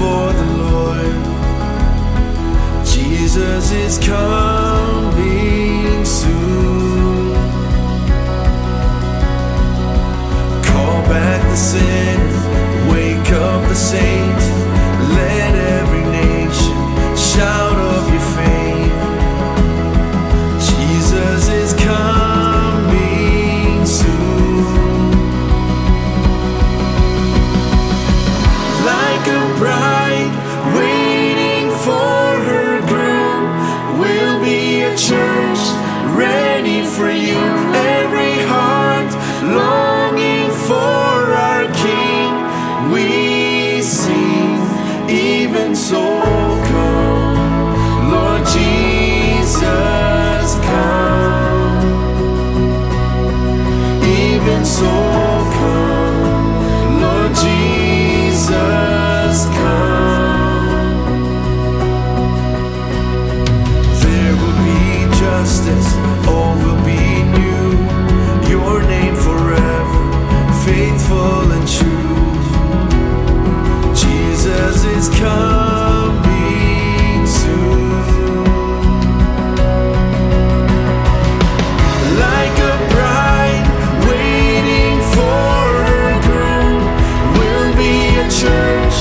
before the Lord. Jesus is coming soon. Call back the sinner, wake up the saint. Let every nation shout of your fame. Jesus is coming soon. Like a bride waiting for her groom, we'll be a church ready for you. Every heart longing for our King, we sing, even so come, Lord Jesus, come. Even so come, Lord Jesus, come. There will be justice, all will be new. Your name forever, faithful and true. Jesus is coming soon. Like a bride waiting for her groom, we'll be a church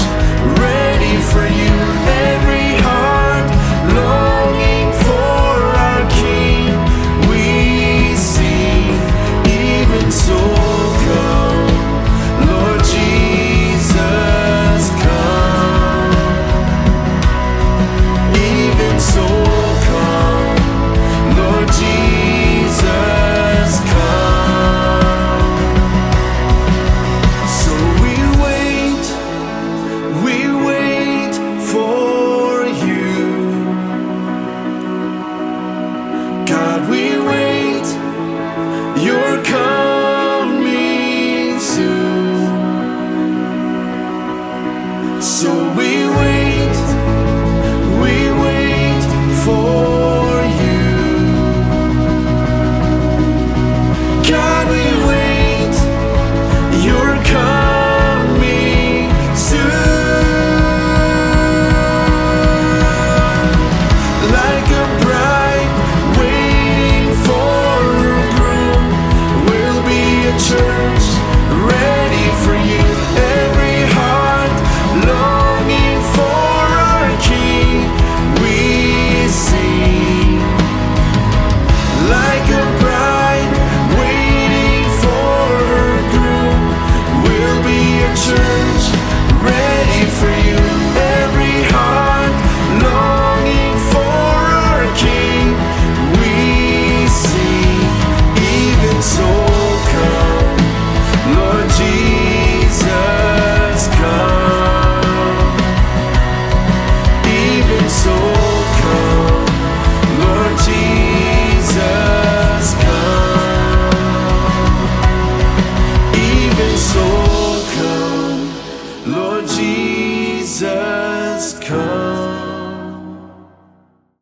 ready for you. Every heart longing for our King, we sing, even so come, Lord Jesus, come. Even so come, Lord Jesus, come. So we wait for you. God, we wait.